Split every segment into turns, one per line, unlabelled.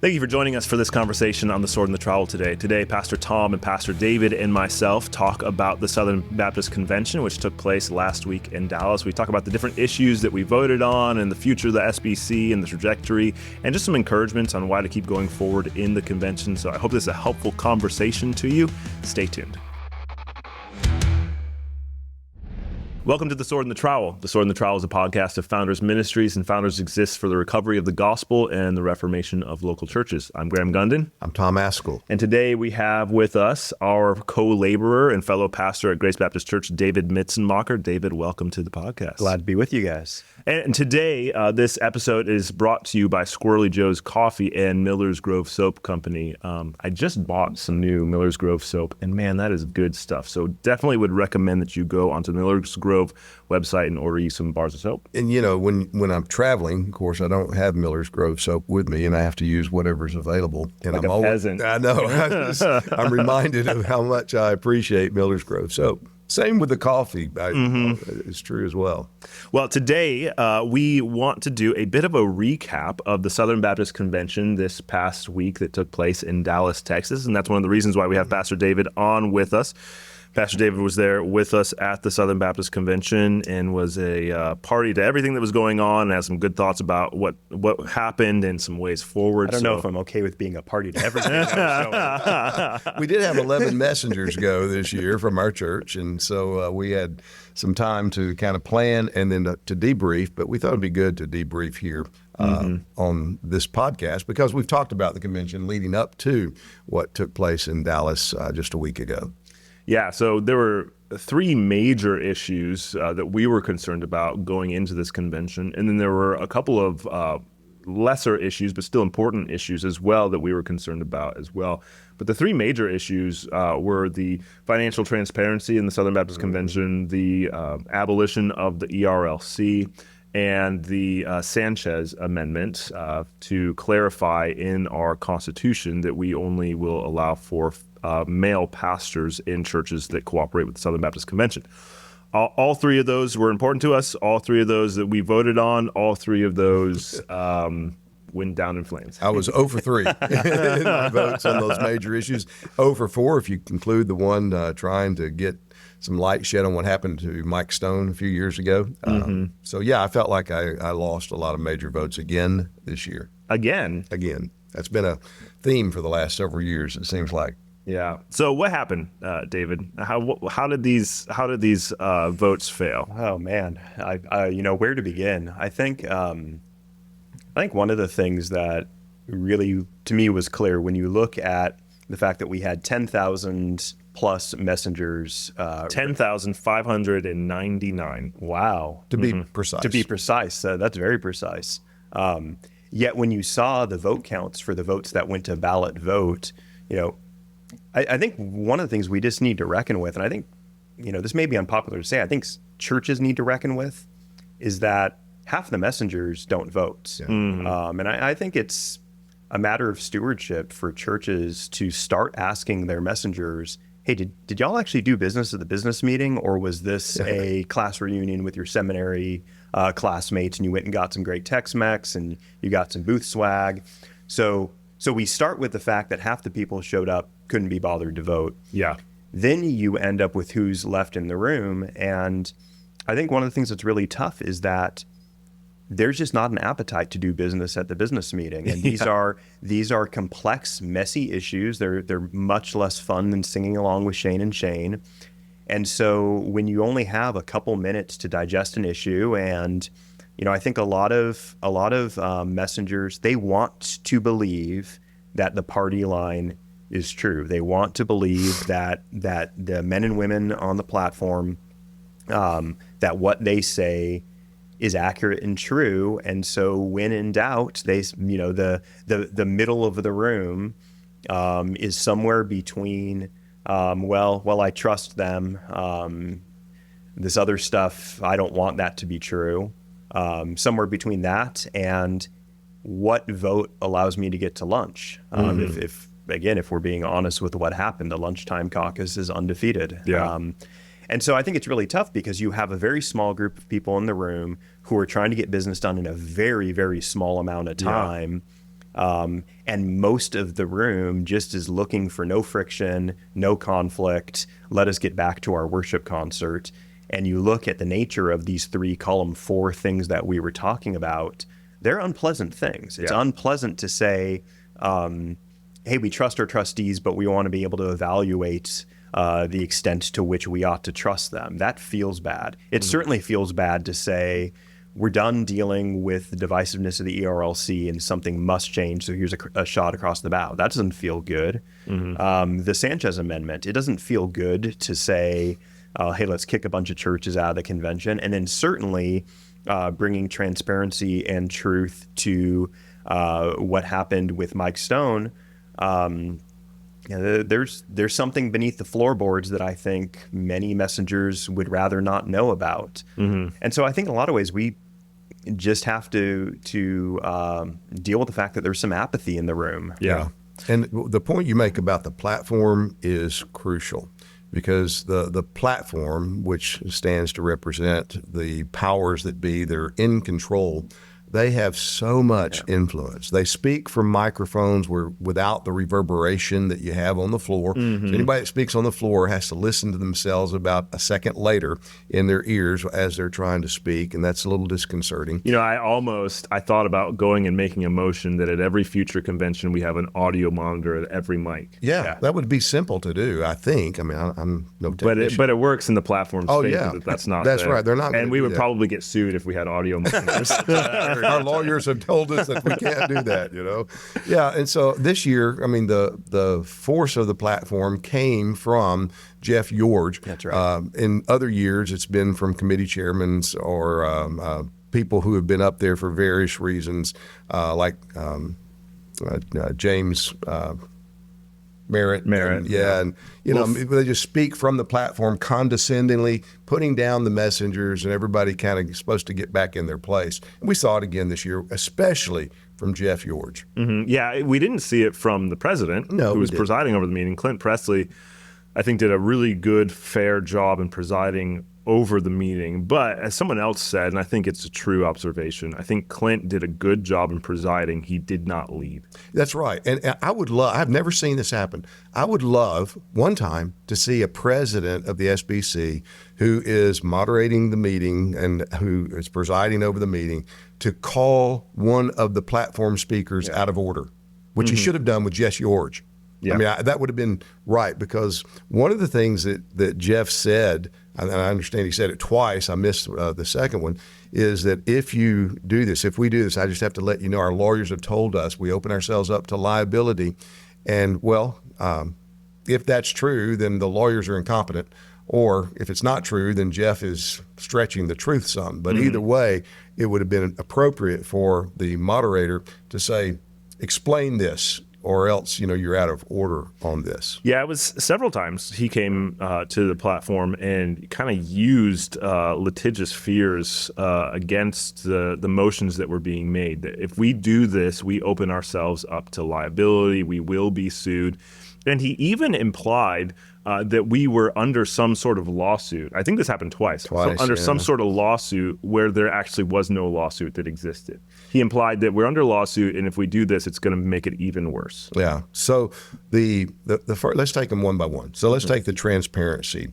Thank you for joining us for this conversation on the Sword and the Trowel today. Today, Pastor Tom and Pastor David and myself talk about the Southern Baptist Convention, which took place last week in Dallas. We talk about the different issues that we voted on and the future of the SBC and the trajectory, and just some encouragements on why to keep going forward in the convention. So I hope this is a helpful conversation to you. Stay tuned. Welcome to The Sword and the Trowel. The Sword and the Trowel is a podcast of Founders Ministries, and Founders exists for the recovery of the gospel and the reformation of local churches. I'm Graham Gunden.
I'm Tom Ascol.
And today we have with us our co-laborer and fellow pastor at Grace Baptist Church, David Mitzenmacher. David, welcome to the podcast.
Glad to be with you guys.
And today, this episode is brought to you by Squirrely Joe's Coffee and Miller's Grove Soap Company. I just bought some new Miller's Grove soap, and man, that is good stuff. So definitely would recommend that you go onto Miller's Grove website and order you some bars of soap.
And you know, when I'm traveling, of course, I don't have Miller's Grove soap with me, and I have to use whatever's available. And
like
I'm
a peasant.
I know. I'm reminded of how much I appreciate Miller's Grove soap. Same with the coffee. It's true as well.
Well, today we want to do a bit of a recap of the Southern Baptist Convention this past week that took place in Dallas, Texas. And that's one of the reasons why we have Pastor David on with us. Pastor David was there with us at the Southern Baptist Convention and was a party to everything that was going on and had some good thoughts about what happened and some ways forward.
I don't know if I'm okay with being a party to everything.
We did have 11 messengers go this year from our church, and so we had some time to kind of plan and then to debrief, but we thought it'd be good to debrief here on this podcast because we've talked about the convention leading up to what took place in Dallas just a week ago.
Yeah, so there were three major issues that we were concerned about going into this convention. And then there were a couple of lesser issues, but still important issues as well that we were concerned about as well. But the three major issues were the financial transparency in the Southern Baptist Convention, the abolition of the ERLC, and the Sanchez Amendment to clarify in our Constitution that we only will allow for male pastors in churches that cooperate with the Southern Baptist Convention. All three of those were important to us. All three of those that we voted on, all three of those went down in flames.
I was 0 for 3 in my votes on those major issues. 0 for 4 if you include the one trying to get some light shed on what happened to Mike Stone a few years ago. So yeah, I felt like I lost a lot of major votes again this year. Again. That's been a theme for the last several years, it seems like.
Yeah. So what happened, David? How did these votes fail?
Oh man, I where to begin? I think one of the things that really to me was clear when you look at the fact that we had 10,000 plus messengers.
10,599.
Wow.
To be precise.
To be precise. That's very precise. Yet when you saw the vote counts for the votes that went to ballot vote, I think one of the things we just need to reckon with, and I think, this may be unpopular to say, I think churches need to reckon with, is that half the messengers don't vote. Yeah. And I think it's a matter of stewardship for churches to start asking their messengers, hey, did y'all actually do business at the business meeting, or was this a class reunion with your seminary classmates and you went and got some great Tex-Mex and you got some booth swag? So we start with the fact that half the people showed up, couldn't be bothered to vote.
Yeah.
Then you end up with who's left in the room. And I think one of the things that's really tough is that there's just not an appetite to do business at the business meeting. And these are complex, messy issues. They're much less fun than singing along with Shane and Shane. And so when you only have a couple minutes to digest an issue, and I think a lot of messengers, they want to believe that the party line is true. They want to believe that the men and women on the platform, that what they say is accurate and true. And so when in doubt, the middle of the room is somewhere between, I trust them. This other stuff, I don't want that to be true. Somewhere between that and what vote allows me to get to lunch. If we're being honest with what happened, the lunchtime caucus is undefeated.
Yeah.
And so I think it's really tough because you have a very small group of people in the room who are trying to get business done in a very, very small amount of time. And most of the room just is looking for no friction, no conflict. Let us get back to our worship concert. And you look at the nature of these 3 column 4 things that we were talking about, they're unpleasant things. It's unpleasant to say, hey, we trust our trustees, but we want to be able to evaluate the extent to which we ought to trust them. That feels bad. It certainly feels bad to say, we're done dealing with the divisiveness of the ERLC and something must change, so here's a shot across the bow. That doesn't feel good. The Sanchez Amendment, it doesn't feel good to say, hey, let's kick a bunch of churches out of the convention. And then certainly bringing transparency and truth to what happened with Mike Stone. There's something beneath the floorboards that I think many messengers would rather not know about. And so I think in a lot of ways we just have to deal with the fact that there's some apathy in the room.
Yeah. And the point you make about the platform is crucial, because the platform, which stands to represent the powers that be, they're in control. They have so much influence. They speak from microphones without the reverberation that you have on the floor. So anybody that speaks on the floor has to listen to themselves about a second later in their ears as they're trying to speak, and that's a little disconcerting.
You know, I thought about going and making a motion that at every future convention we have an audio monitor at every mic.
Yeah, that would be simple to do, I think. I mean, I'm no technician.
But it works in the platform's favor that that's not
That's
there.
right. They're not.
And we would probably get sued if we had audio monitors.
Our lawyers have told us that we can't do that, you know? Yeah, and so this year, I mean, the force of the platform came from Jeff George.
That's right.
In other years, it's been from committee chairmen or people who have been up there for various reasons, like James Merritt. And you know, they just speak from the platform condescendingly, putting down the messengers, and everybody kind of supposed to get back in their place. And we saw it again this year, especially from Jeff George.
Yeah, we didn't see it from the president, who was presiding over the meeting. Clint Presley, I think, did a really good, fair job in presiding over the meeting. But as someone else said, and I think it's a true observation, I think Clint did a good job in presiding. He did not lead.
That's right. And I would love, I've never seen this happen. I would love one time to see a president of the SBC who is moderating the meeting and who is presiding over the meeting to call one of the platform speakers out of order, which he should have done with Jeff George. I mean, that would have been right, because one of the things that Jeff said, and I understand he said it twice, I missed the second one, is that if we do this, I just have to let you know our lawyers have told us we open ourselves up to liability. And, well, if that's true, then the lawyers are incompetent. Or if it's not true, then Jeff is stretching the truth some. But either way, it would have been appropriate for the moderator to say, explain this, or else, you know, you're out of order on this.
Yeah, it was several times he came to the platform and kind of used litigious fears against the motions that were being made. That if we do this, we open ourselves up to liability, we will be sued. And he even implied that we were under some sort of lawsuit. I think this happened twice. Under some sort of lawsuit where there actually was no lawsuit that existed. He implied that we're under lawsuit, and if we do this, it's going to make it even worse.
Yeah. So the first, let's take them one by one. So let's take the transparency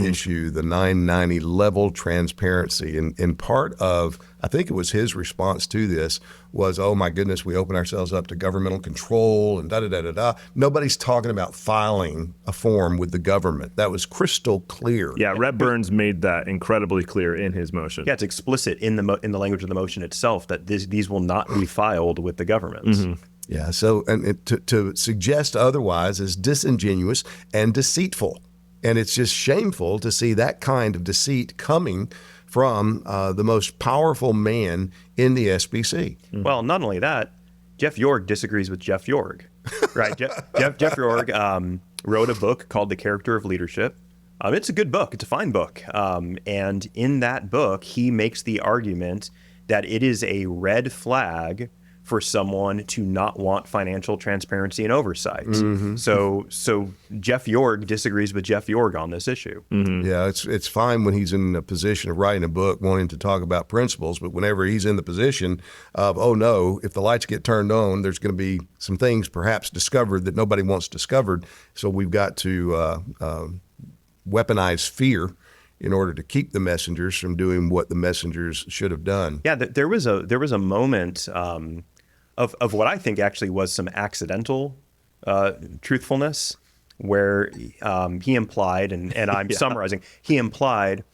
issue, the 990 level transparency. And part of, I think it was his response to this was, oh my goodness, we open ourselves up to governmental control and da-da-da-da-da. Nobody's talking about filing a form with the government. That was crystal clear.
Yeah, Rep Burns made that incredibly clear in his motion.
Yeah, it's explicit in the language of the motion itself that these will not be filed with the government.
Yeah, so and to suggest otherwise is disingenuous and deceitful. And it's just shameful to see that kind of deceit coming from the most powerful man in the SBC.
Well, not only that, Jeff York disagrees with Jeff York, right? Jeff York wrote a book called The Character of Leadership. It's a good book. It's a fine book. And in that book, he makes the argument that it is a red flag for someone to not want financial transparency and oversight. So Jeff York disagrees with Jeff York on this issue.
Yeah, it's fine when he's in a position of writing a book, wanting to talk about principles, but whenever he's in the position of, oh no, if the lights get turned on, there's going to be some things perhaps discovered that nobody wants discovered. So we've got to weaponize fear in order to keep the messengers from doing what the messengers should have done.
Yeah, there was a moment of what I think actually was some accidental truthfulness, where he implied, and I'm summarizing, he implied,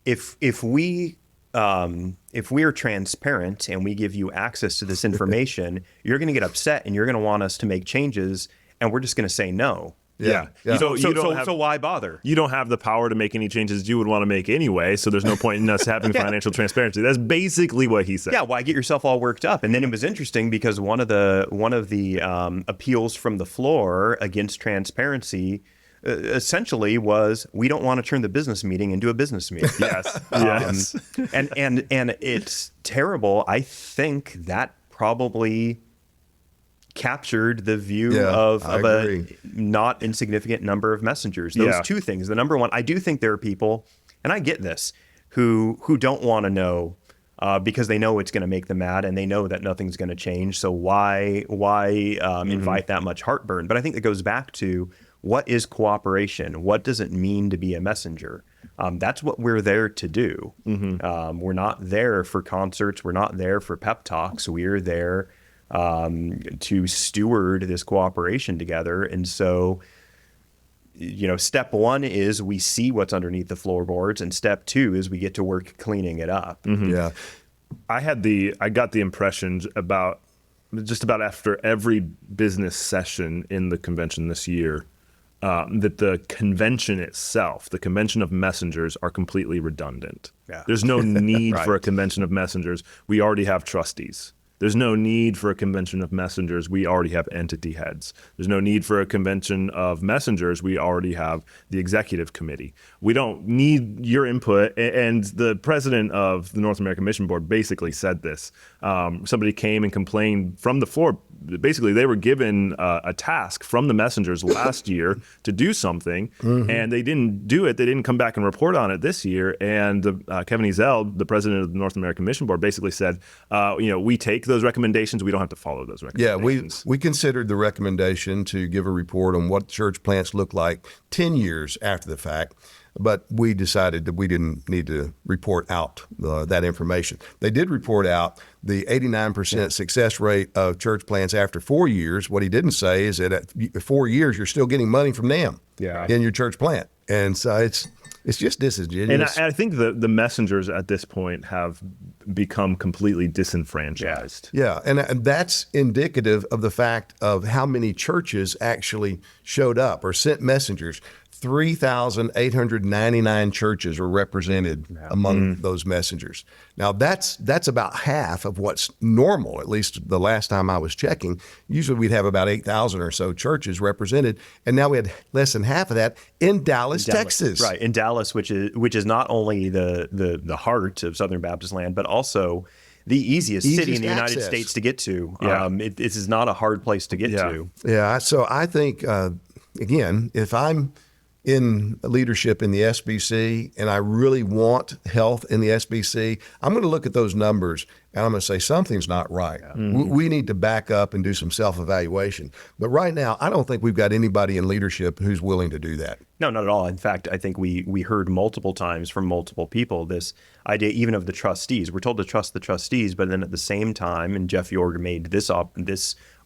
if we are transparent and we give you access to this information, you're going to get upset and you're going to want us to make changes, and we're just going to say no.
Yeah.
So why bother?
You don't have the power to make any changes you would want to make anyway, so there's no point in us having financial transparency. That's basically what he said.
Yeah, why get yourself all worked up? And then it was interesting because one of the appeals from the floor against transparency essentially was, we don't want to turn the business meeting into a business meeting.
Yes.
And it's terrible. I think that probably captured the view of a not insignificant number of messengers. Those two things. The number one, I do think there are people, and I get this, who don't want to know because they know it's going to make them mad and they know that nothing's going to change. So why invite that much heartburn? But I think it goes back to, what is cooperation? What does it mean to be a messenger? That's what we're there to do. We're not there for concerts. We're not there for pep talks. We're there to steward this cooperation together. And so, step one is we see what's underneath the floorboards, and step two is we get to work cleaning it up.
Yeah.
I got the impression about after every business session in the convention this year, that the convention itself, the convention of messengers, are completely redundant.
Yeah.
There's no need
Right.
for a convention of messengers. We already have trustees. There's no need for a convention of messengers. We already have entity heads. There's no need for a convention of messengers. We already have the executive committee. We don't need your input. And the president of the North American Mission Board basically said this. Somebody came and complained from the floor. Basically, they were given a task from the messengers last year to do something, and they didn't do it. They didn't come back and report on it this year. And Kevin Ezell, the president of the North American Mission Board, basically said, we take those recommendations. We don't have to follow those recommendations.
Yeah, we considered the recommendation to give a report on what church plants look like 10 years after the fact, but we decided that we didn't need to report out that information. They did report out the 89% success rate of church plants after 4 years. What he didn't say is that at 4 years, you're still getting money from them in your church plant. And so it's just disingenuous.
And I think the messengers at this point have become completely disenfranchised.
Yeah, and that's indicative of the fact of how many churches actually showed up or sent messengers. 3,899 churches were represented among those messengers. Now, that's about half of what's normal, at least the last time I was checking. Usually we'd have about 8,000 or so churches represented, and now we had less than half of that in Dallas, Texas.
Right, in Dallas, which is not only the heart of Southern Baptist land, but also the easiest city in the United States to get to. This is not a hard place to get to.
Yeah, so I think, again, if I'm in leadership in the SBC and I really want health in the SBC, I'm going to look at those numbers and I'm going to say something's not right. We need to back up and do some self-evaluation. But right now, I don't think we've got anybody in leadership who's willing to do that.
No, not at all. In fact, I think we heard multiple times from multiple people this idea, even of the trustees. We're told to trust the trustees, but then at the same time, and Jeff York made this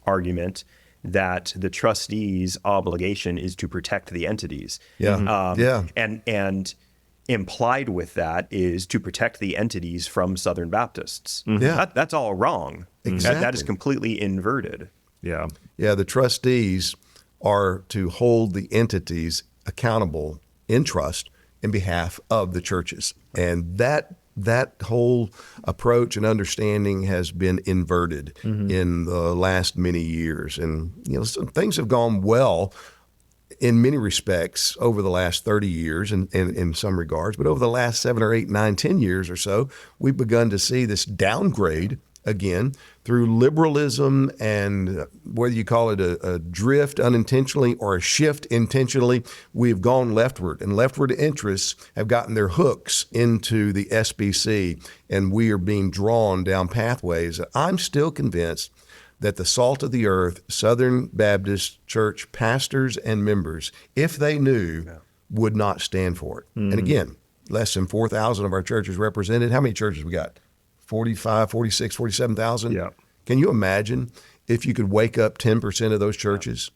argument, that the trustees' obligation is to protect the entities. And implied with that is to protect the entities from Southern Baptists. That's all wrong.
Exactly.
That is completely inverted.
Yeah, the trustees are to hold the entities accountable in trust in behalf of the churches. And that whole approach and understanding has been inverted in the last many years. And, some things have gone well in many respects over the last 30 years and in some regards, but over the last 7 or 8, 9, 10 years or so, we've begun to see this downgrade again through liberalism and whether you call it a drift unintentionally or a shift intentionally, we've gone leftward, and leftward interests have gotten their hooks into the SBC, and we are being drawn down pathways. I'm still convinced that the salt of the earth, Southern Baptist Church pastors and members, if they knew, would not stand for it. And again, less than 4,000 of our churches represented. How many churches we got? 45, 46, 47,000?
Yeah.
Can you imagine if you could wake up 10% of those churches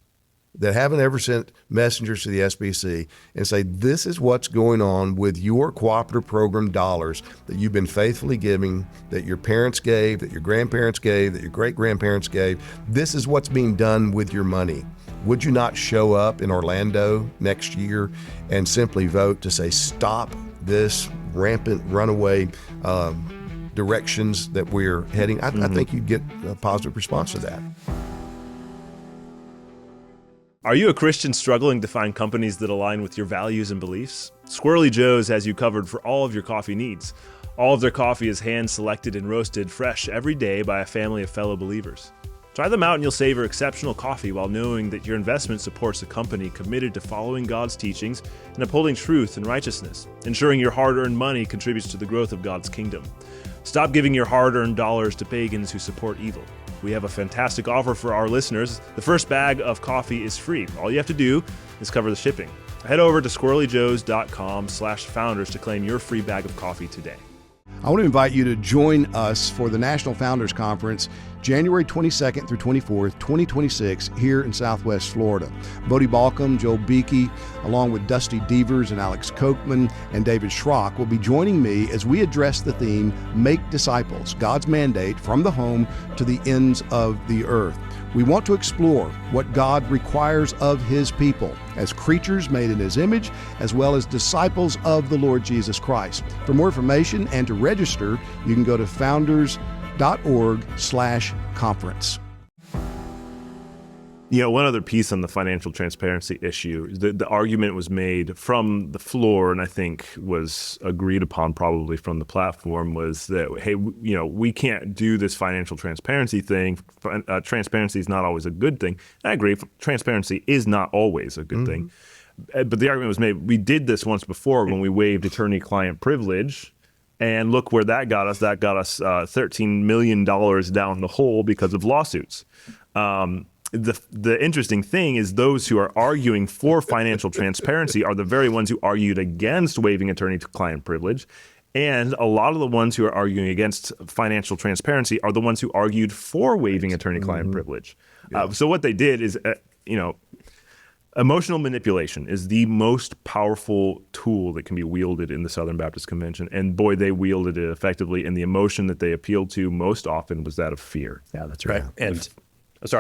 that haven't ever sent messengers to the SBC and say, this is what's going on with your cooperative program dollars that you've been faithfully giving, that your parents gave, that your grandparents gave, that your great-grandparents gave. This is what's being done with your money. Would you not show up in Orlando next year and simply vote to say, stop this rampant runaway directions that we're heading? I think you'd get a positive response to that.
Are you a Christian struggling to find companies that align with your values and beliefs? Squirrely Joe's has you covered for all of your coffee needs. All of their coffee is hand-selected and roasted fresh every day by a family of fellow believers. Try them out and you'll savor exceptional coffee while knowing that your investment supports a company committed to following God's teachings and upholding truth and righteousness, ensuring your hard-earned money contributes to the growth of God's kingdom. Stop giving your hard-earned dollars to pagans who support evil. We have a fantastic offer for our listeners. The first bag of coffee is free. All you have to do is cover the shipping. Head over to squirrelyjoes.com/founders to claim your free bag of coffee today.
I want to invite you to join us for the National Founders Conference, January 22nd through 24th, 2026, here in Southwest Florida. Bodie Balcom, Joel Beakey, along with Dusty Devers and Alex Kochman and David Schrock will be joining me as we address the theme, Make Disciples, God's Mandate from the Home to the Ends of the Earth. We want to explore what God requires of His people as creatures made in His image, as well as disciples of the Lord Jesus Christ. For more information and to register, you can go to founders.org/conference.
You know, one other piece on the financial transparency issue, the argument was made from the floor, and I think was agreed upon probably from the platform, was that, hey, you know, we can't do this financial transparency thing. Transparency is not always a good thing. I agree. Transparency is not always a good thing. But the argument was made, we did this once before when we waived attorney-client privilege, and look where that got us. That got us $13 million down the hole because of lawsuits. The interesting thing is those who are arguing for financial transparency are the very ones who argued against waiving attorney-client privilege. And a lot of the ones who are arguing against financial transparency are the ones who argued for waiving attorney-client privilege. So what they did is, emotional manipulation is the most powerful tool that can be wielded in the Southern Baptist Convention. And boy, they wielded it effectively. And the emotion that they appealed to most often was that of fear.
Yeah, that's right.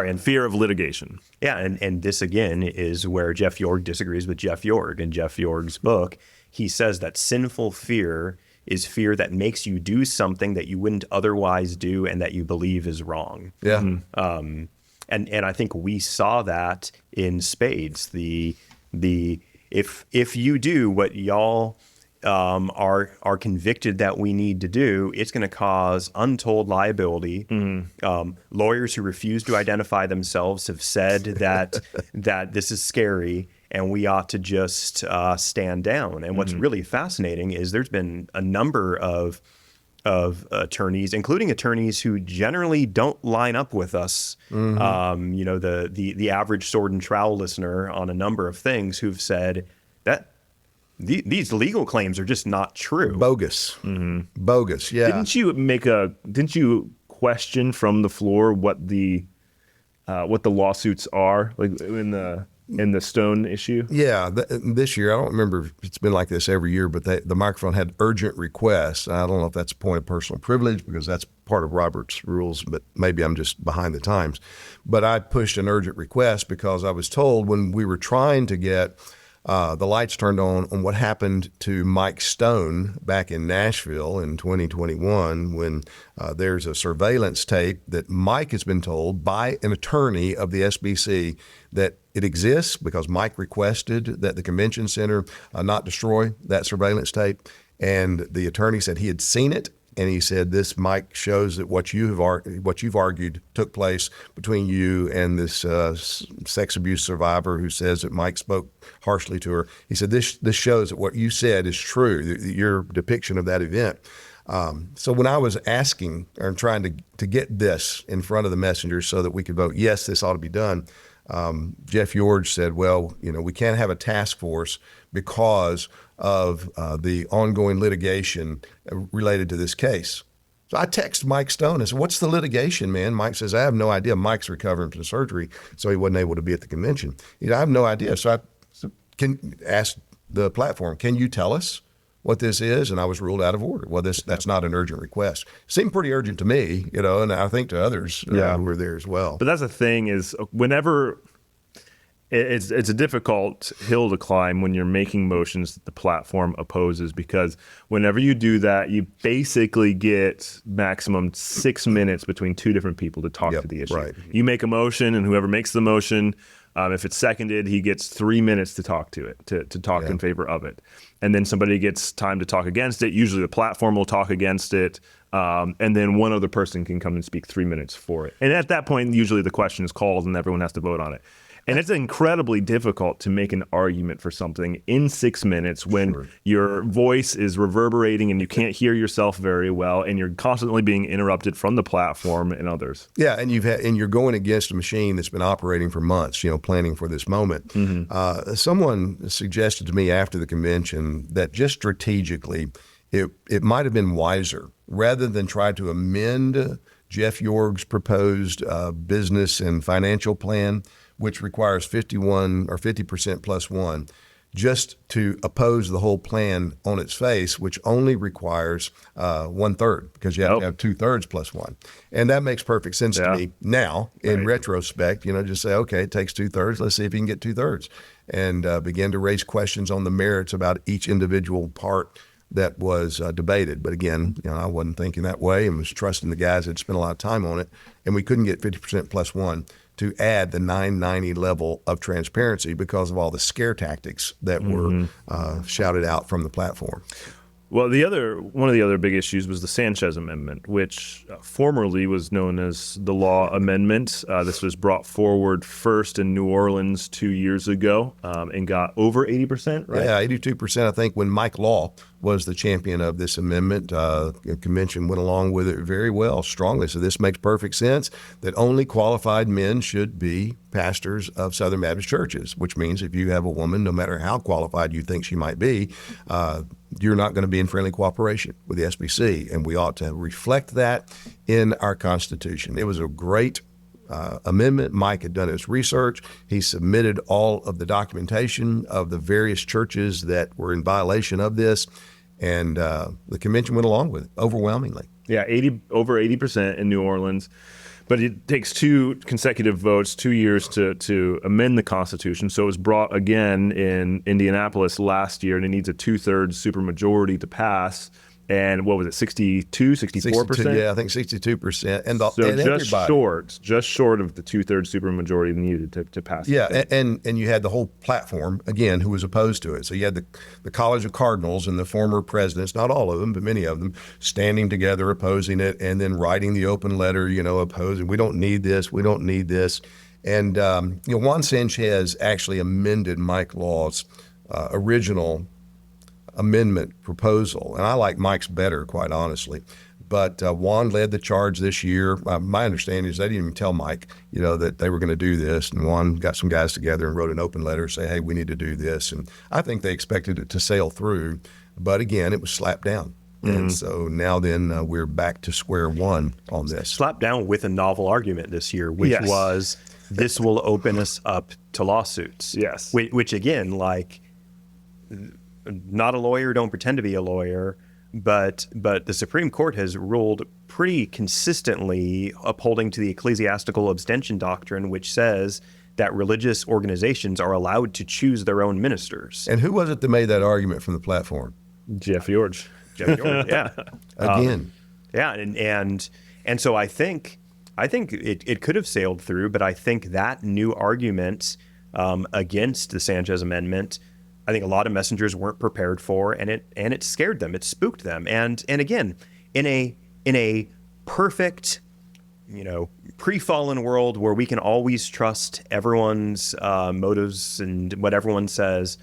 And
fear of litigation.
Yeah, and this again is where Jeff York disagrees with Jeff York. In Jeff York's book, he says that sinful fear is fear that makes you do something that you wouldn't otherwise do and that you believe is wrong.
Yeah.
And I think we saw that in spades. If you do what y'all are convicted that we need to do, it's going to cause untold liability. Lawyers who refuse to identify themselves have said that this is scary and we ought to just stand down. And what's really fascinating is there's been a number of attorneys, including attorneys who generally don't line up with us, the average Sword and Trowel listener on a number of things, who've said that these legal claims are just not true.
Bogus. Bogus, yeah.
Didn't you question from the floor what the lawsuits are, like in the Stone issue?
Yeah, this year, I don't remember if it's been like this every year, but the microphone had urgent requests. I don't know if that's a point of personal privilege because that's part of Robert's rules, but maybe I'm just behind the times. But I pushed an urgent request because I was told when we were trying to get the lights turned on what happened to Mike Stone back in Nashville in 2021 when there's a surveillance tape that Mike has been told by an attorney of the SBC that it exists because Mike requested that the convention center not destroy that surveillance tape. And the attorney said he had seen it and he said, this mic shows that what you've argued took place between you and this sex abuse survivor who says that Mike spoke harshly to her. He said, this shows that what you said is true, your depiction of that event. So when I was asking or trying to get this in front of the messengers so that we could vote, yes, this ought to be done, Jeff George said, well, we can't have a task force because of the ongoing litigation related to this case. So I texted Mike Stone. I said, what's the litigation, man? Mike says, I have no idea. Mike's recovering from surgery, so he wasn't able to be at the convention. I have no idea. So I can ask the platform, can you tell us what this is? And I was ruled out of order. Well, that's not an urgent request. Seemed pretty urgent to me, and I think to others who were there as well.
But that's the thing is whenever it's a difficult hill to climb when you're making motions that the platform opposes, because whenever you do that, you basically get maximum 6 minutes between two different people to talk to the issue.
Right.
You make a motion, and whoever makes the motion, if it's seconded, he gets 3 minutes to talk to it, to talk in favor of it. And then somebody gets time to talk against it. Usually the platform will talk against it. And then one other person can come and speak 3 minutes for it. And at that point, usually the question is called and everyone has to vote on it. And it's incredibly difficult to make an argument for something in 6 minutes when your voice is reverberating and you can't hear yourself very well, and you're constantly being interrupted from the platform and others.
Yeah, and you're going against a machine that's been operating for months, planning for this moment. Someone suggested to me after the convention that just strategically, it might have been wiser, rather than try to amend Jeff York's proposed business and financial plan, which requires 51 or 50% plus one, just to oppose the whole plan on its face, which only requires 1/3, because you have to have 2/3 plus one. And that makes perfect sense to me now in retrospect, just say, okay, it takes 2/3. Let's see if you can get 2/3, and begin to raise questions on the merits about each individual part that was debated. But again, I wasn't thinking that way and was trusting the guys that had spent a lot of time on it. And we couldn't get 50% plus one to add the 990 level of transparency because of all the scare tactics that were shouted out from the platform.
Well, one of the other big issues was the Sanchez Amendment, which formerly was known as the Law Amendment. This was brought forward first in New Orleans 2 years ago and got over 80%, right?
Yeah, 82%, I think, when Mike Law was the champion of this amendment. The convention went along with it very well, strongly. So this makes perfect sense that only qualified men should be pastors of Southern Baptist churches, which means if you have a woman, no matter how qualified you think she might be, you're not going to be in friendly cooperation with the SBC, and we ought to reflect that in our Constitution. It was a great amendment. Mike had done his research. He submitted all of the documentation of the various churches that were in violation of this, and the convention went along with it overwhelmingly.
Yeah, over 80% in New Orleans. But it takes two consecutive votes, 2 years to amend the Constitution. So it was brought again in Indianapolis last year, and it needs a 2/3 supermajority to pass. And what was it, 62, 64%?
Yeah, I think 62%. And
just short of the 2/3 supermajority needed to pass.
Yeah, and you had the whole platform, again, who was opposed to it. So you had the College of Cardinals and the former presidents, not all of them, but many of them, standing together opposing it, and then writing the open letter, opposing, we don't need this, we don't need this. And Juan Sanchez actually amended Mike Law's original amendment proposal, and I like Mike's better, quite honestly. But Juan led the charge this year. My understanding is they didn't even tell Mike, that they were going to do this. And Juan got some guys together and wrote an open letter, say, hey, we need to do this. And I think they expected it to sail through, but again, it was slapped down. And so now then we're back to square one on this.
Slapped down with a novel argument this year, which was this will open us up to lawsuits.
Yes.
Which again, not a lawyer, don't pretend to be a lawyer, but the Supreme Court has ruled pretty consistently upholding to the ecclesiastical abstention doctrine, which says that religious organizations are allowed to choose their own ministers.
And who was it that made that argument from the platform?
Jeff George.
Yeah.
Again.
And so I think it could have sailed through, but I think that new argument against the Sanchez Amendment, I think a lot of messengers weren't prepared for, and it scared them. It spooked them. And again, in a perfect, pre-fallen world where we can always trust everyone's motives and what everyone says,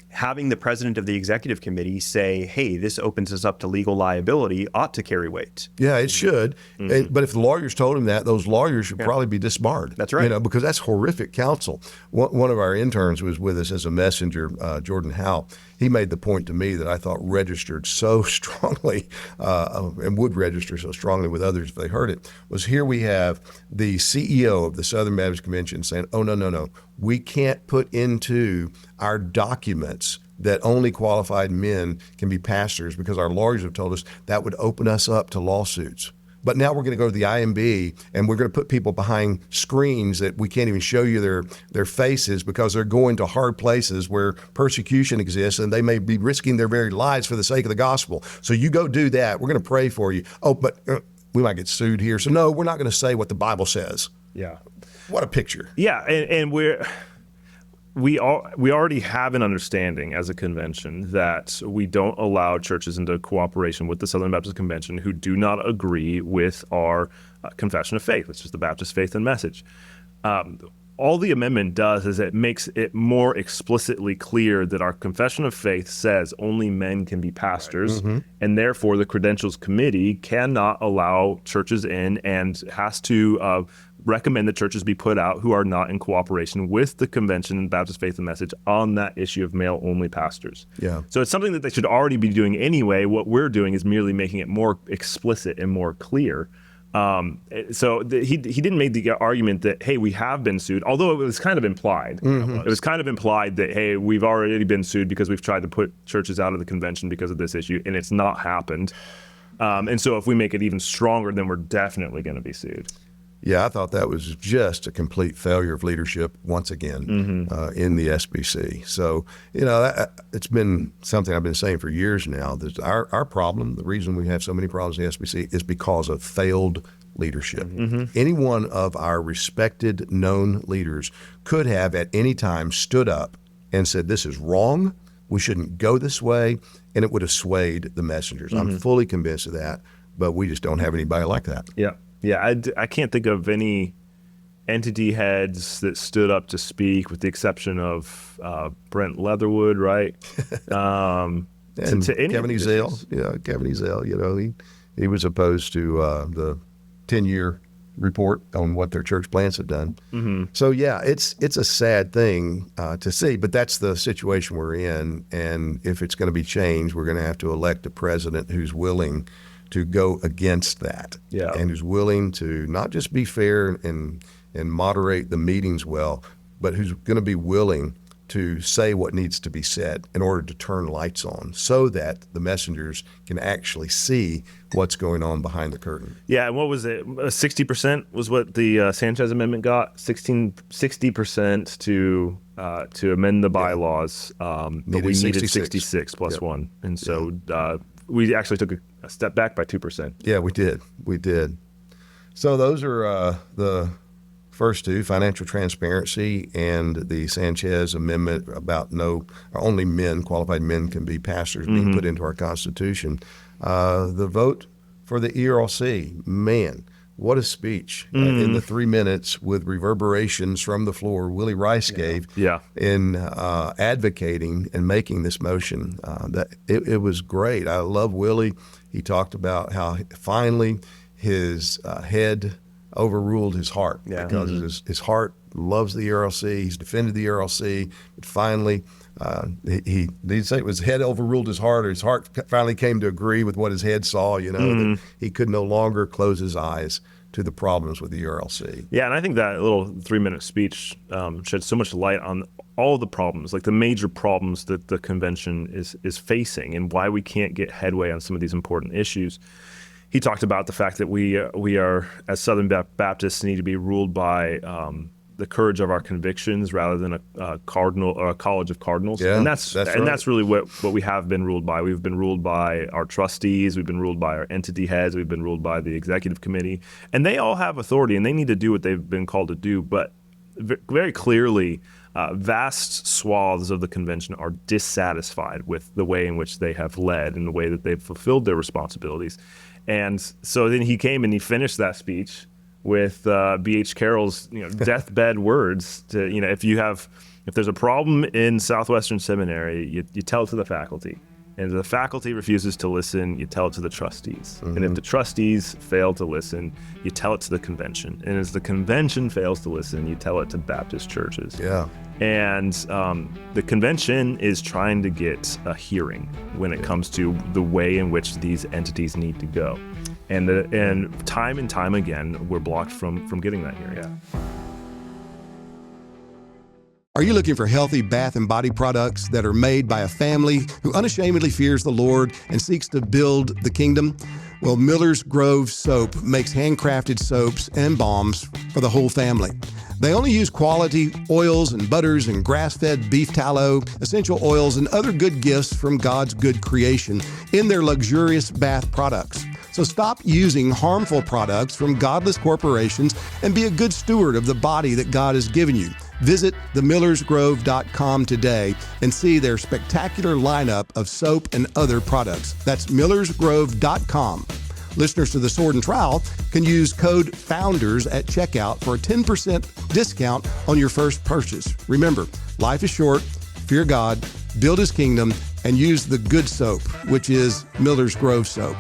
having the president of the executive committee say, hey, this opens us up to legal liability ought to carry weight.
Yeah, it should. But if the lawyers told him that, those lawyers should probably be disbarred.
That's right.
Because that's horrific counsel. One of our interns was with us as a messenger, Jordan Howe. He made the point to me that I thought registered so strongly and would register so strongly with others if they heard it, was here we have the CEO of the Southern Baptist Convention saying, oh, no, we can't put into our documents that only qualified men can be pastors because our lawyers have told us that would open us up to lawsuits. But now we're going to go to the IMB and we're going to put people behind screens that we can't even show you their faces because they're going to hard places where persecution exists and they may be risking their very lives for the sake of the gospel. So you go do that. We're going to pray for you. Oh, but we might get sued here. So no, we're not going to say what the Bible says.
Yeah.
What a picture.
Yeah, and we already have an understanding as a convention that we don't allow churches into cooperation with the Southern Baptist Convention who do not agree with our confession of faith, which is the Baptist faith and message. All the amendment does is it makes it more explicitly clear that our confession of faith says only men can be pastors, and therefore the Credentials Committee cannot allow churches in and has to recommend that churches be put out who are not in cooperation with the convention and Baptist faith and message on that issue of male-only pastors.
Yeah.
So it's something that they should already be doing anyway. What we're doing is merely making it more explicit and more clear. He didn't make the argument that, hey, we have been sued, although it was kind of implied. It was kind of implied that, hey, we've already been sued because we've tried to put churches out of the convention because of this issue, and it's not happened. And so if we make it even stronger, then we're definitely going to be sued.
Yeah, I thought that was just a complete failure of leadership once again in the SBC. So, it's been something I've been saying for years now, that our problem, the reason we have so many problems in the SBC is because of failed leadership. Any one of our respected, known leaders could have at any time stood up and said, this is wrong, we shouldn't go this way, and it would have swayed the messengers. I'm fully convinced of that, but we just don't have anybody like that.
Yeah. Yeah, I can't think of any entity heads that stood up to speak, with the exception of Brent Leatherwood, right?
And
to any
Kevin Ezell, Kevin Ezell, he was opposed to the 10-year report on what their church plants have done. So yeah, it's a sad thing to see, but that's the situation we're in. And if it's going to be changed, we're going to have to elect a president who's willing to go against that, and who's willing to not just be fair and moderate the meetings well, but who's going to be willing to say what needs to be said in order to turn lights on so that the messengers can actually see what's going on behind the curtain.
Yeah, and what was it? 60% was what the Sanchez Amendment got. 60% to amend the bylaws, but we needed 66 plus one, and so we actually took a step back by 2%.
Yeah, we did. So those are the first two, financial transparency and the Sanchez Amendment about only men, qualified men can be pastors, being put into our Constitution. The vote for the ERLC, man, what a speech in the 3 minutes with reverberations from the floor Willie Rice gave in advocating and making this motion. That it was great. I love Willie. He talked about how finally his head overruled his heart because his heart loves the ERLC. He's defended the ERLC, but finally he didn't say it was head overruled his heart, or his heart finally came to agree with what his head saw, that he could no longer close his eyes to the problems with the ERLC.
Yeah, and I think that little 3-minute speech shed so much light on all the problems, like the major problems that the convention is facing and why we can't get headway on some of these important issues. He talked about the fact that we are, as Southern Baptists, need to be ruled by the courage of our convictions rather than a cardinal or a college of cardinals.
Yeah,
and that's
right.
really what we have been ruled by. We've been ruled by our trustees. We've been ruled by our entity heads. We've been ruled by the executive committee. And they all have authority, and they need to do what they've been called to do. But very clearly, vast swaths of the convention are dissatisfied with the way in which they have led and the way that they've fulfilled their responsibilities. And so then he came and he finished that speech with B.H. Carroll's deathbed words to, if there's a problem in Southwestern Seminary, you tell it to the faculty. And if the faculty refuses to listen, you tell it to the trustees. And if the trustees fail to listen, you tell it to the convention. And as the convention fails to listen, you tell it to Baptist churches.
Yeah. And
the convention is trying to get a hearing when it comes to the way in which these entities need to go. And time and time again, we're blocked from getting that hearing.
Yeah.
Are you looking for healthy bath and body products that are made by a family who unashamedly fears the Lord and seeks to build the kingdom? Well, Miller's Grove Soap makes handcrafted soaps and balms for the whole family. They only use quality oils and butters and grass-fed beef tallow, essential oils, and other good gifts from God's good creation in their luxurious bath products. So stop using harmful products from godless corporations and be a good steward of the body that God has given you. Visit themillersgrove.com today and see their spectacular lineup of soap and other products. That's millersgrove.com. Listeners to the Sword and Trowel can use code FOUNDERS at checkout for a 10% discount on your first purchase. Remember, life is short, fear God, build His kingdom, and use the good soap, which is Miller's Grove Soap.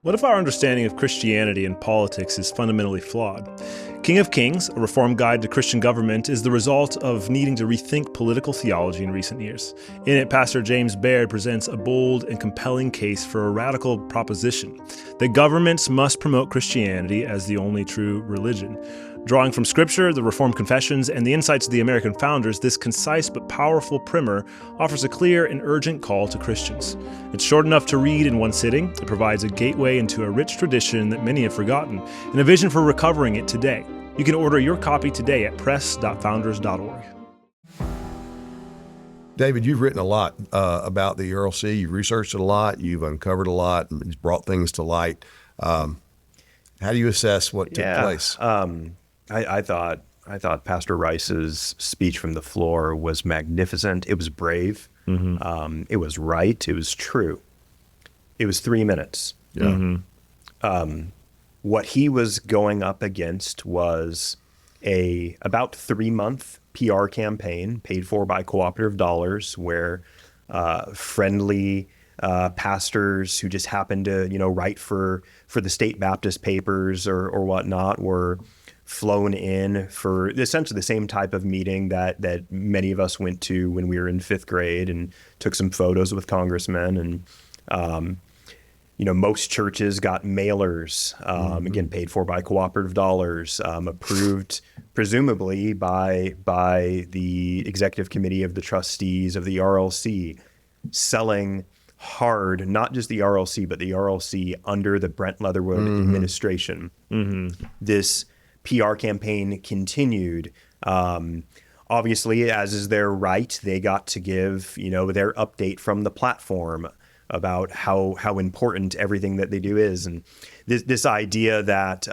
What if our understanding of Christianity and politics is fundamentally flawed? King of Kings, a reform guide to Christian government, is the result of needing to rethink political theology in recent years. In it, Pastor James Baird presents a bold and compelling case for a radical proposition that governments must promote Christianity as the only true religion. Drawing from Scripture, the Reformed Confessions, and the insights of the American founders, this concise but powerful primer offers a clear and urgent call to Christians. It's short enough to read in one sitting. It provides a gateway into a rich tradition that many have forgotten, and a vision for recovering it today. You can order your copy today at press.founders.org.
David, you've written a lot about the ERLC. You've researched it a lot. You've uncovered a lot. You've brought things to light. How do you assess what took place?
I thought Pastor Rice's speech from the floor was magnificent. It was brave. Mm-hmm. It was right. It was true. It was 3 minutes.
Yeah.
Mm-hmm. What he was going up against was a about 3-month PR campaign paid for by cooperative dollars, where friendly pastors who just happened to write for the state Baptist papers or whatnot were flown in for essentially the same type of meeting that many of us went to when we were in 5th grade and took some photos with congressmen. And most churches got mailers, again, paid for by cooperative dollars, approved presumably by the executive committee of the trustees of the RLC, selling hard, not just the RLC, but the RLC under the Brent Leatherwood administration. Mm-hmm. This PR campaign continued. Obviously, as is their right, they got to give their update from the platform about how important everything that they do is, and this idea that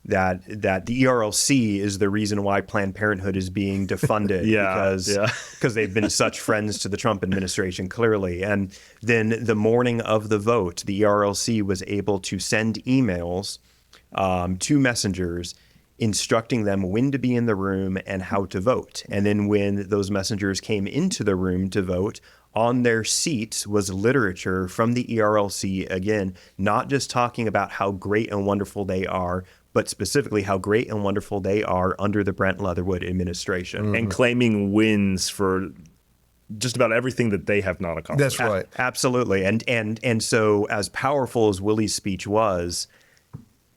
that the ERLC is the reason why Planned Parenthood is being defunded because they've been such friends to the Trump administration, clearly. And then the morning of the vote, the ERLC was able to send emails to messengers instructing them when to be in the room and how to vote. And then when those messengers came into the room to vote, on their seats was literature from the ERLC, again, not just talking about how great and wonderful they are, but specifically how great and wonderful they are under the Brent Leatherwood administration.
Mm-hmm. And claiming wins for just about everything that they have not accomplished.
That's right.
Absolutely. And so as powerful as Willie's speech was,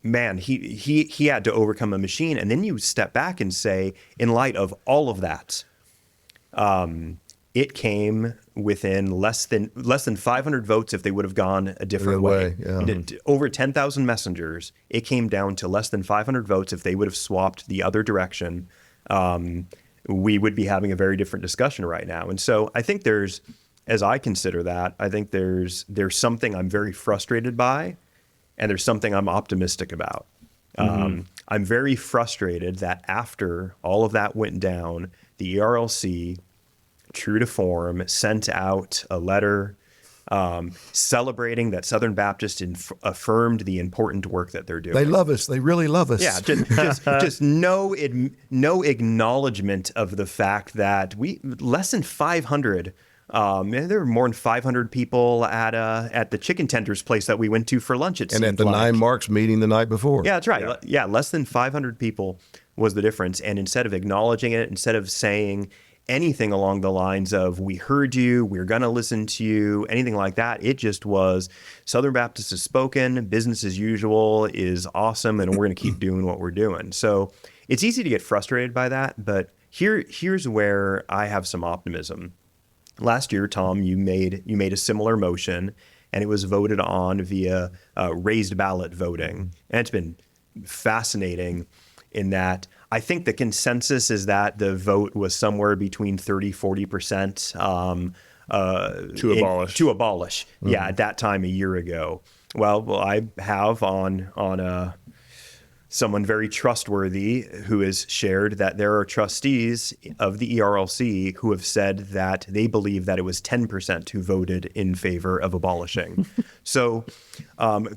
man, he had to overcome a machine. And then you step back and say, in light of all of that, it came within less than 500 votes if they would have gone a different way. Yeah. Over 10,000 messengers, it came down to less than 500 votes. If they would have swapped the other direction, we would be having a very different discussion right now. And so I think as I consider that, I think there's something I'm very frustrated by, and there's something I'm optimistic about. Mm-hmm. I'm very frustrated that after all of that went down, the ERLC, true to form, sent out a letter celebrating that Southern Baptist affirmed the important work that they're doing.
They love us. They really love us.
Yeah, just no acknowledgement of the fact that less than 500. There were more than 500 people at the chicken tender's place that we went to for lunch.
And at the Nine Marks meeting the night before.
Yeah, that's right. Yeah, less than 500 people was the difference. And instead of acknowledging it, instead of saying anything along the lines of, we heard you, we're going to listen to you, anything like that, it just was, Southern Baptist has spoken, business as usual is awesome, and we're going to keep doing what we're doing. So it's easy to get frustrated by that, but here's where I have some optimism. Last year, Tom, you made a similar motion, and it was voted on via raised ballot voting. And it's been fascinating in that I think the consensus is that the vote was somewhere between 30-40%
to abolish.
Mm-hmm. Yeah, at that time a year ago. Well, I have on someone very trustworthy who has shared that there are trustees of the ERLC who have said that they believe that it was 10% who voted in favor of abolishing. So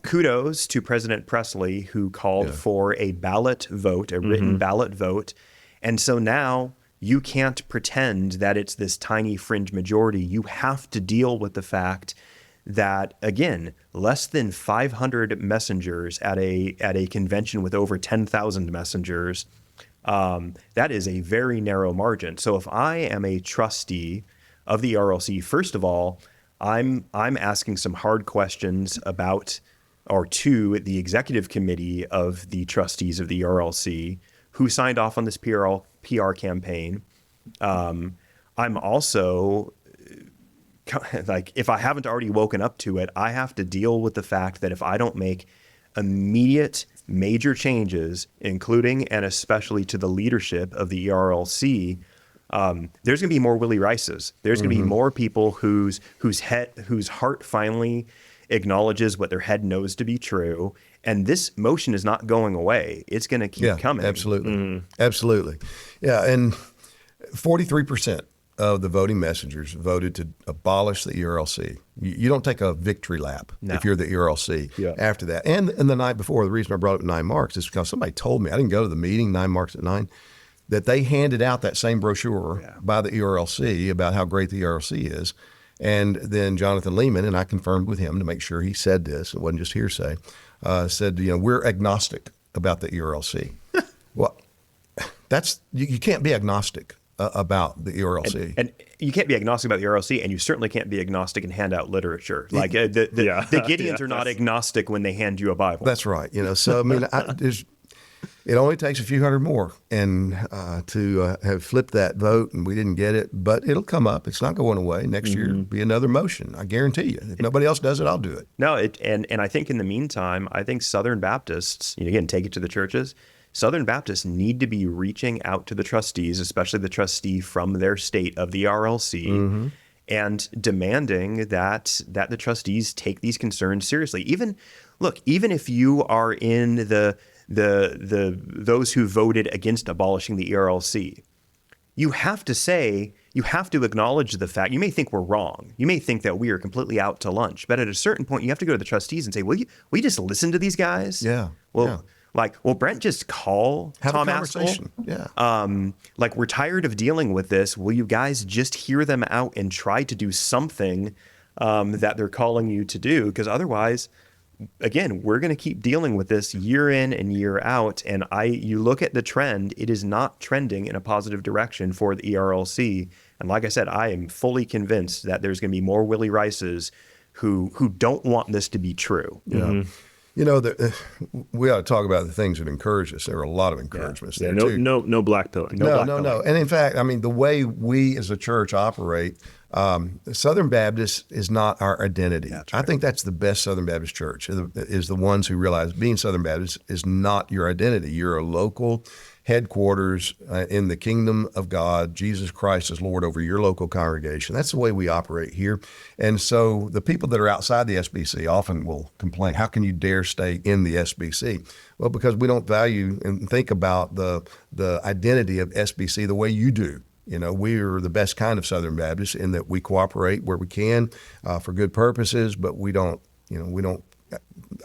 kudos to President Presley, who called for a ballot vote, a written ballot vote. And so now you can't pretend that it's this tiny fringe majority. You have to deal with the fact that, again, less than 500 messengers at a convention with over 10,000 messengers, that is a very narrow margin. So if I am a trustee of the ERLC, first of all, I'm asking some hard questions about, or to the executive committee of the trustees of the ERLC who signed off on this PR campaign. I'm also, like, if I haven't already woken up to it, I have to deal with the fact that if I don't make immediate major changes, including and especially to the leadership of the ERLC, there's going to be more Willie Rices. There's going to be more people whose heart finally acknowledges what their head knows to be true. And this motion is not going away. It's going to keep coming.
Absolutely. Absolutely. Yeah. And 43% of the voting messengers voted to abolish the ERLC. You don't take a victory lap if you're the ERLC after that. And the night before, the reason I brought up 9 Marks is because somebody told me, I didn't go to the meeting, 9 Marks at 9, that they handed out that same brochure by the ERLC about how great the ERLC is. And then Jonathan Lehman, and I confirmed with him to make sure he said this, it wasn't just hearsay, said, we're agnostic about the ERLC. Well, you can't be agnostic about the ERLC.
And you can't be agnostic about the ERLC, and you certainly can't be agnostic and hand out literature. Like the Gideons are not agnostic when they hand you a Bible.
That's right. So I mean, it only takes a few hundred more and to have flipped that vote, and we didn't get it, but it'll come up. It's not going away. Next year, it'll be another motion. I guarantee you. If nobody else does it, I'll do it.
No, and I think in the meantime, I think Southern Baptists, again, take it to the churches. Southern Baptists need to be reaching out to the trustees, especially the trustee from their state of the RLC, and demanding that the trustees take these concerns seriously. Even if you are in those who voted against abolishing the ERLC, you have to acknowledge the fact. You may think we're wrong. You may think that we are completely out to lunch. But at a certain point, you have to go to the trustees and say, will you just listen to these guys?
Yeah.
Will Brent just call Tom Ascol?
Yeah.
We're tired of dealing with this. Will you guys just hear them out and try to do something that they're calling you to do? Because otherwise, again, we're going to keep dealing with this year in and year out. And you look at the trend, it is not trending in a positive direction for the ERLC. And like I said, I am fully convinced that there's going to be more Willie Rices who don't want this to be true.
Yeah. We ought to talk about the things that encourage us. There are a lot of encouragements there, too.
No blackpilling.
No. And in fact, I mean, the way we as a church operate, Southern Baptist is not our identity. Right. I think that's the best Southern Baptist church, is the ones who realize being Southern Baptist is not your identity. You're a local headquarters in the kingdom of God. Jesus Christ is Lord over your local congregation. That's the way we operate here. And so the people that are outside the SBC often will complain, how can you dare stay in the SBC? Well, because we don't value and think about the identity of SBC the way you do. You know, we are the best kind of Southern Baptists in that we cooperate where we can for good purposes, but we don't,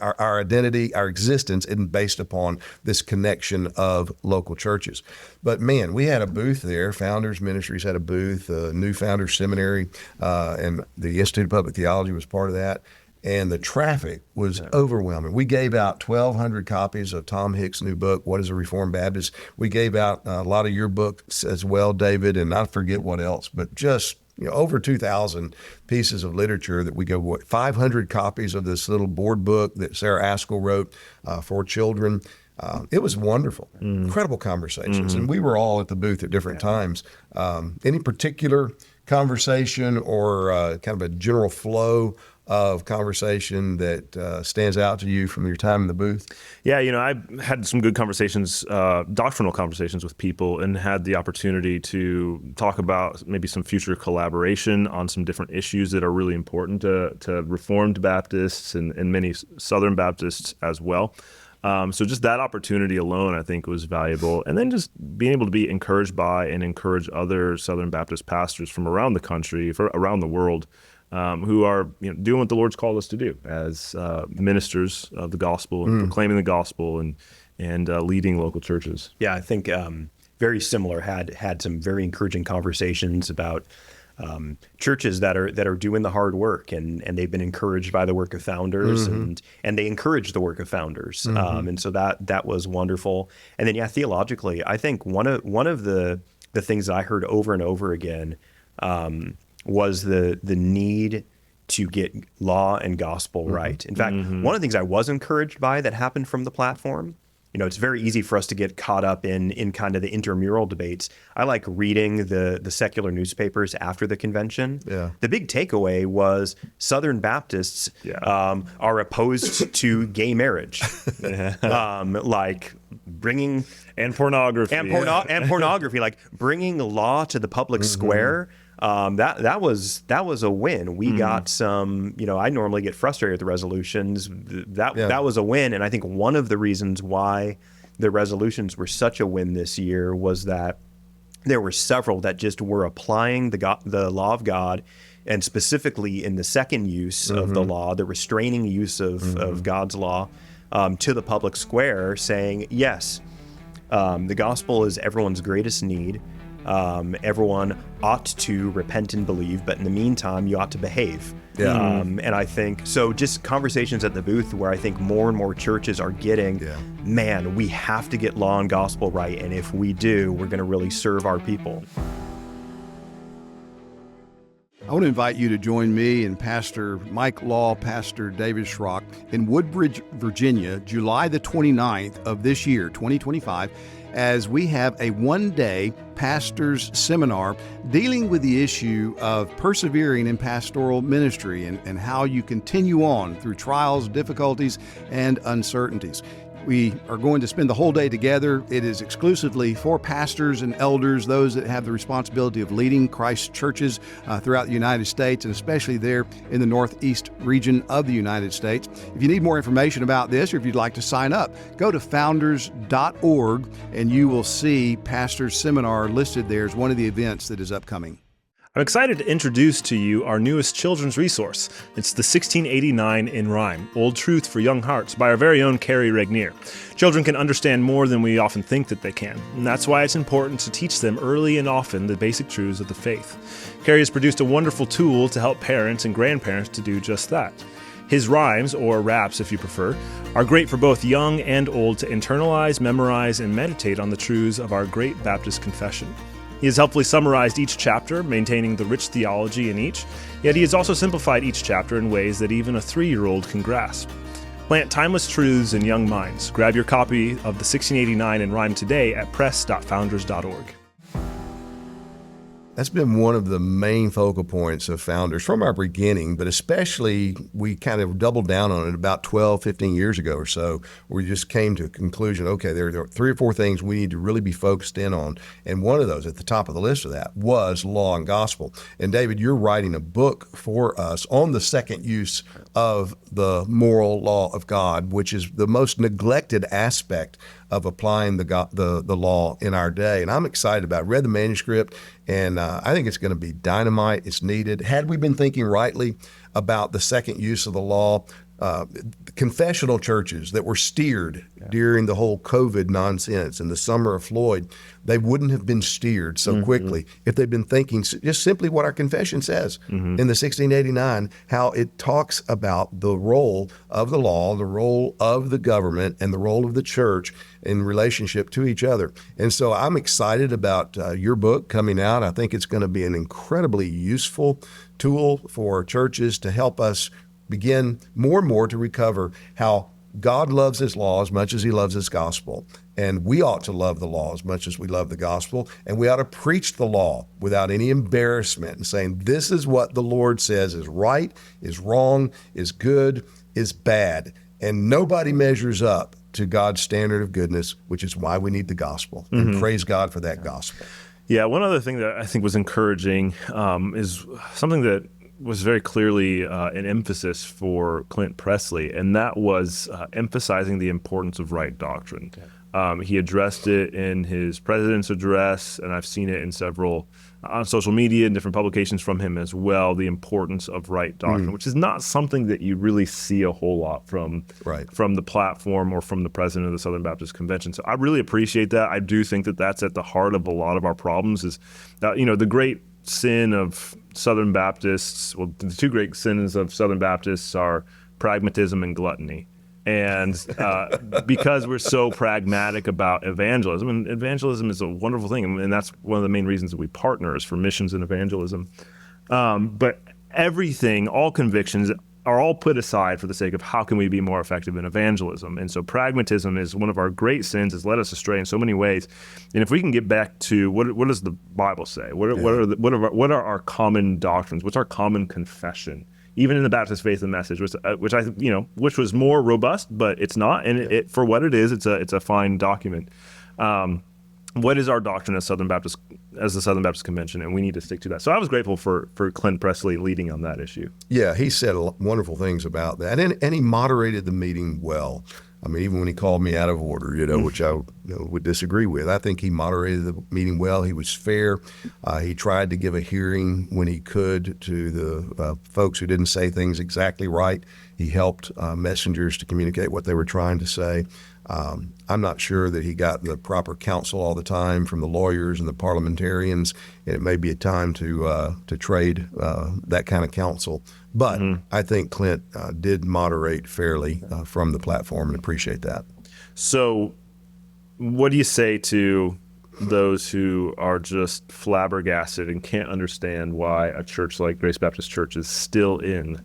our identity, our existence isn't based upon this connection of local churches. But man, we had a booth there. Founders Ministries had a booth, New Founders Seminary, and the Institute of Public Theology was part of that. And the traffic was overwhelming. We gave out 1,200 copies of Tom Hicks' new book, What is a Reformed Baptist? We gave out a lot of your books as well, David, and I forget what else, but just over 2,000 pieces of literature that we go, 500 copies of this little board book that Sarah Ascol wrote for children. It was wonderful, incredible conversations. And we were all at the booth at different times. Any particular conversation or kind of a general flow of conversation that stands out to you from your time in the booth?
Yeah, I had some good conversations, doctrinal conversations with people, and had the opportunity to talk about maybe some future collaboration on some different issues that are really important to Reformed Baptists and many Southern Baptists as well. So just that opportunity alone, I think, was valuable. And then just being able to be encouraged by and encourage other Southern Baptist pastors from around the country, around the world, who are doing what the Lord's called us to do as ministers of the gospel and proclaiming the gospel and leading local churches.
Yeah, I think very similar. Had some very encouraging conversations about churches that are doing the hard work, and they've been encouraged by the work of founders, and they encourage the work of founders, and so that was wonderful. And then theologically, I think one of the things that I heard over and over again was the need to get law and gospel right. In fact, one of the things I was encouraged by that happened from the platform, it's very easy for us to get caught up in kind of the intramural debates. I like reading the secular newspapers after the convention.
Yeah.
The big takeaway was Southern Baptists are opposed to gay marriage, like bringing
and pornography
and pornography, like bringing law to the public square. That was a win. We got some, I normally get frustrated with the resolutions. That was a win. And I think one of the reasons why the resolutions were such a win this year was that there were several that just were applying the law of God, and specifically in the second use of the law, the restraining use of God's law, to the public square, saying, yes, the gospel is everyone's greatest need. Everyone ought to repent and believe, but in the meantime, you ought to behave. And I think, so just conversations at the booth where I think more and more churches are getting, man, we have to get law and gospel right. And if we do, we're going to really serve our people.
I want to invite you to join me and Pastor Mike Law, Pastor David Schrock in Woodbridge, Virginia, July the 29th of this year, 2025, as we have a one-day pastors seminar dealing with the issue of persevering in pastoral ministry and how you continue on through trials, difficulties, and uncertainties. We are going to spend the whole day together. It is exclusively for pastors and elders, those that have the responsibility of leading Christ's churches throughout the United States, and especially there in the Northeast region of the United States. If you need more information about this, or if you'd like to sign up, go to founders.org and you will see Pastor's Seminar listed there as one of the events that is upcoming.
I'm excited to introduce to you our newest children's resource. It's the 1689 in Rhyme, Old Truth for Young Hearts by our very own Carrie Regnier. Children can understand more than we often think that they can, and that's why it's important to teach them early and often the basic truths of the faith. Carrie has produced a wonderful tool to help parents and grandparents to do just that. His rhymes, or raps if you prefer, are great for both young and old to internalize, memorize, and meditate on the truths of our great Baptist confession. He has helpfully summarized each chapter, maintaining the rich theology in each, yet he has also simplified each chapter in ways that even a 3-year-old can grasp. Plant timeless truths in young minds. Grab your copy of the 1689 in Rhyme today at press.founders.org.
That's been one of the main focal points of Founders from our beginning, but especially we kind of doubled down on it about 12, 15 years ago or so. We just came to a conclusion, okay, there are 3 or 4 things we need to really be focused in on. And one of those at the top of the list of that was law and gospel. And David, you're writing a book for us on the second use of the moral law of God, which is the most neglected aspect of applying the law in our day. And I'm excited about it. I read the manuscript, and I think it's going to be dynamite. It's needed. Had we been thinking rightly about the second use of the law, confessional churches that were steered during the whole COVID nonsense in the summer of Floyd, they wouldn't have been steered so quickly if they'd been thinking just simply what our confession says in the 1689, how it talks about the role of the law, the role of the government, and the role of the church in relationship to each other. And so I'm excited about your book coming out. I think it's going to be an incredibly useful tool for churches to help us begin more and more to recover how God loves his law as much as he loves his gospel. And we ought to love the law as much as we love the gospel. And we ought to preach the law without any embarrassment and saying, this is what the Lord says is right, is wrong, is good, is bad. And nobody measures up to God's standard of goodness, which is why we need the gospel. And praise God for that gospel.
Yeah, one other thing that I think was encouraging is something that was very clearly an emphasis for Clint Presley, and that was emphasizing the importance of right doctrine. He addressed it in his president's address, and I've seen it in several on social media and different publications from him as well, the importance of right doctrine, which is not something that you really see a whole lot from the platform or from the president of the Southern Baptist Convention. So I really appreciate that. I do think that that's at the heart of a lot of our problems is, the great sin of Southern Baptists, well, the 2 great sins of Southern Baptists are pragmatism and gluttony. And because we're so pragmatic about evangelism, and evangelism is a wonderful thing, and that's one of the main reasons that we partner is for missions and evangelism. But everything, all convictions are all put aside for the sake of how can we be more effective in evangelism. And so pragmatism is one of our great sins, has led us astray in so many ways. And if we can get back to what does the Bible say? What are our common doctrines? What's our common confession? Even in the Baptist Faith and Message, which was more robust, but it's not. And it for what it is, it's a fine document. What is our doctrine as the Southern Baptist Convention, and we need to stick to that. So I was grateful for Clint Presley leading on that issue.
Yeah, he said wonderful things about that, and he moderated the meeting well. I mean, even when he called me out of order, which I would disagree with, I think he moderated the meeting well. He was fair. He tried to give a hearing when he could to the folks who didn't say things exactly right. He helped messengers to communicate what they were trying to say. I'm not sure that he got the proper counsel all the time from the lawyers and the parliamentarians, and it may be a time to trade that kind of counsel. But I think Clint did moderate fairly from the platform, and appreciate that.
So what do you say to those who are just flabbergasted and can't understand why a church like Grace Baptist Church is still in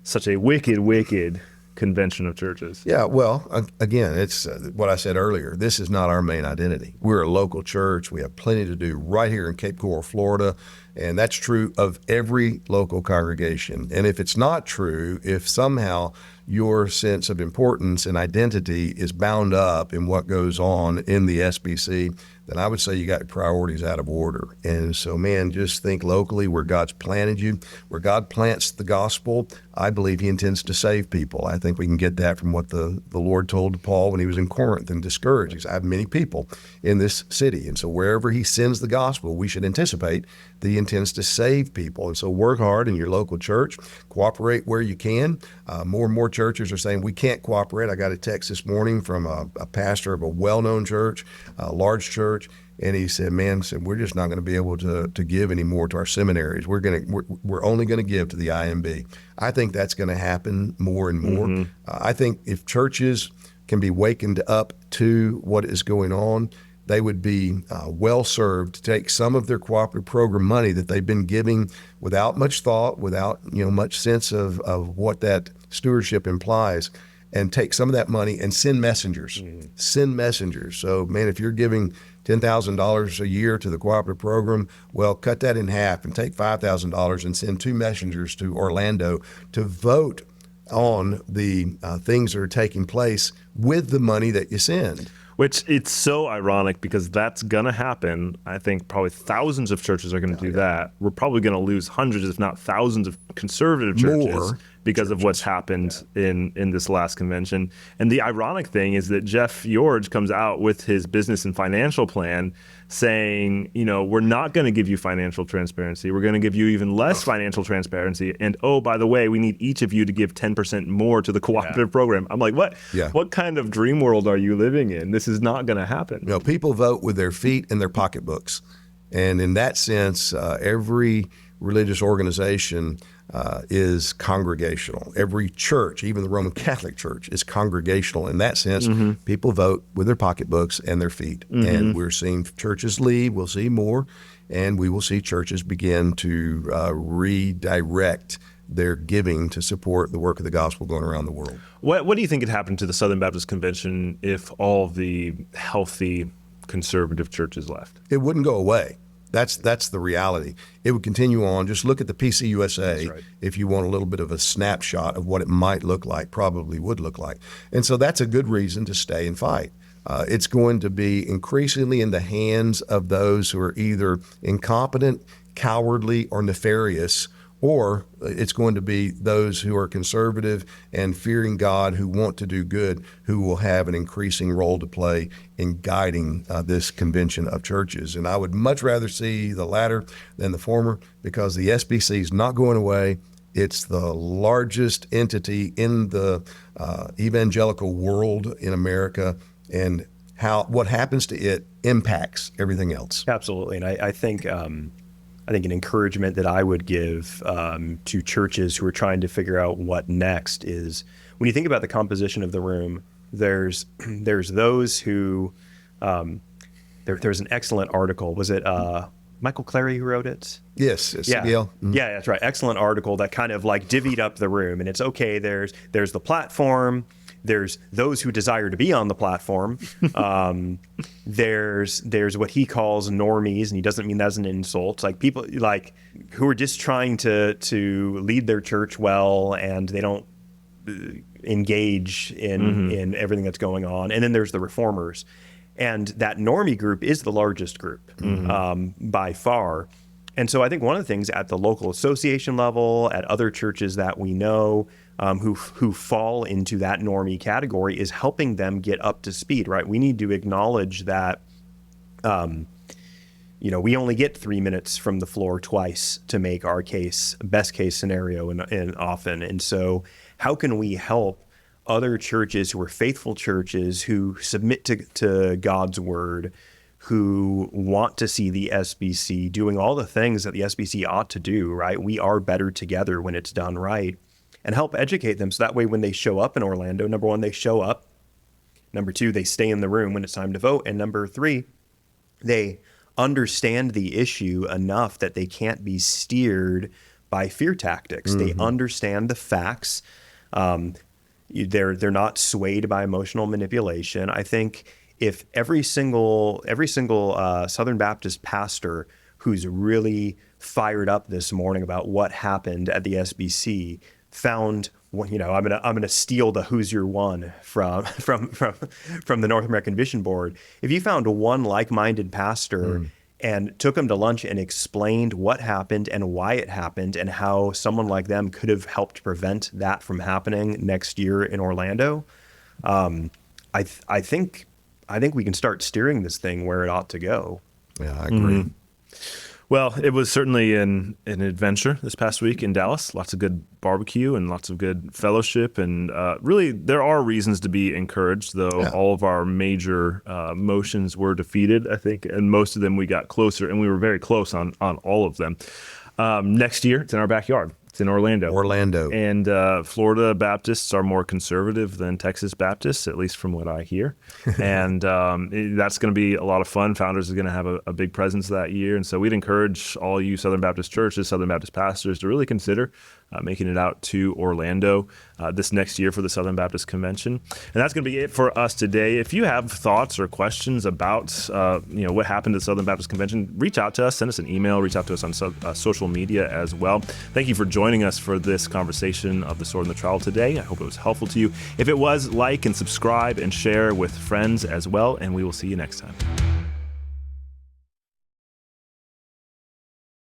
such a wicked convention of churches?
Yeah, well, again, it's what I said earlier. This is not our main identity. We're a local church. We have plenty to do right here in Cape Coral, Florida, and that's true of every local congregation. And if it's not true, if somehow your sense of importance and identity is bound up in what goes on in the SBC, then I would say you got your priorities out of order. And so, man, just think locally where God's planted you. Where God plants the gospel, I believe he intends to save people. I think we can get that from what the Lord told Paul when he was in Corinth and discouraged. He said, I have many people in this city. And so wherever he sends the gospel, we should anticipate that he intends to save people. And so work hard in your local church. Cooperate where you can. More and more churches are saying we can't cooperate. I got a text this morning from a pastor of a well-known church, a large church, and he said, we're just not going to be able to give anymore to our seminaries. We're only going to give to the IMB. I think that's going to happen more and more. I think if churches can be wakened up to what is going on, they would be well served to take some of their cooperative program money that they've been giving without much thought, without much sense of what that stewardship implies, and take some of that money and send messengers. Send messengers. So, man, if you're giving $10,000 a year to the cooperative program. Well, cut that in half and take $5,000 and send 2 messengers to Orlando to vote on the things that are taking place with the money that you send.
Which it's so ironic because that's going to happen. I think probably thousands of churches are going to do that. We're probably going to lose hundreds, if not thousands, of conservative churches because of what's happened in this last convention. And the ironic thing is that Jeff George comes out with his business and financial plan saying, we're not going to give you financial transparency. We're going to give you even less financial transparency. And oh, by the way, we need each of you to give 10% more to the cooperative program. I'm like, what? Yeah. What kind of dream world are you living in? This is not going to happen.
People vote with their feet and their pocketbooks. And in that sense, every religious organization is congregational. Every church, even the Roman Catholic Church, is congregational. In that sense, people vote with their pocketbooks and their feet. And we're seeing churches leave. We'll see more. And we will see churches begin to redirect their giving to support the work of the gospel going around the world.
What do you think could happen to the Southern Baptist Convention if all of the healthy conservative churches left?
It wouldn't go away. That's the reality. It would continue on. Just look at the PCUSA. Right. If you want a little bit of a snapshot of what it might look like, probably would look like. And so that's a good reason to stay and fight. It's going to be increasingly in the hands of those who are either incompetent, cowardly, or nefarious, or it's going to be those who are conservative and fearing God, who want to do good, who will have an increasing role to play in guiding this convention of churches. And I would much rather see the latter than the former, because the SBC is not going away. It's the largest entity in the evangelical world in America, and what happens to it impacts everything else.
Absolutely. And I think an encouragement that I would give to churches who are trying to figure out what next is, when you think about the composition of the room, there's those who, there's an excellent article. Was it Michael Clary who wrote it?
Yes, CBL.
Yeah. Yeah, that's right. Excellent article that kind of like divvied up the room. And it's okay, there's the platform, there's those who desire to be on the platform. There's what he calls normies, and he doesn't mean that as an insult. Like people like who are just trying to lead their church well, and they don't engage in everything that's going on. And then there's the reformers, and that normie group is the largest group by far. And so I think one of the things at the local association level, at other churches that we know, who fall into that normie category, is helping them get up to speed, right? We need to acknowledge that, we only get 3 minutes from the floor twice to make our case, best case scenario, and often. And so how can we help other churches who are faithful churches, who submit to God's word, who want to see the SBC doing all the things that the SBC ought to do, right? We are better together when it's done right. And help educate them, so that way when they show up in Orlando, number one, they show up. Number two, they stay in the room when it's time to vote. And number three, they understand the issue enough that they can't be steered by fear tactics. They understand the facts. They're not swayed by emotional manipulation. I think if every single Southern Baptist pastor who's really fired up this morning about what happened at the SBC found, I'm gonna steal the "Who's Your One" from the North American Vision Board. If you found one like-minded pastor and took them to lunch and explained what happened and why it happened and how someone like them could have helped prevent that from happening next year in Orlando, I think we can start steering this thing where it ought to go.
Yeah, I agree.
Well, it was certainly an adventure this past week in Dallas. Lots of good barbecue and lots of good fellowship. And really, there are reasons to be encouraged, though all of our major motions were defeated, I think. And most of them we got closer, and we were very close on all of them. Next year, it's in our backyard. It's in Orlando.
Orlando.
And Florida Baptists are more conservative than Texas Baptists, at least from what I hear. And that's going to be a lot of fun. Founders are going to have a big presence that year. And so we'd encourage all you Southern Baptist churches, Southern Baptist pastors to really consider making it out to Orlando this next year for the Southern Baptist Convention. And that's going to be it for us today. If you have thoughts or questions about what happened at the Southern Baptist Convention, reach out to us, send us an email, reach out to us on social media as well. Thank you for joining us for this conversation of the Sword and the Trowel today. I hope it was helpful to you. If it was, like and subscribe and share with friends as well, and we will see you next time.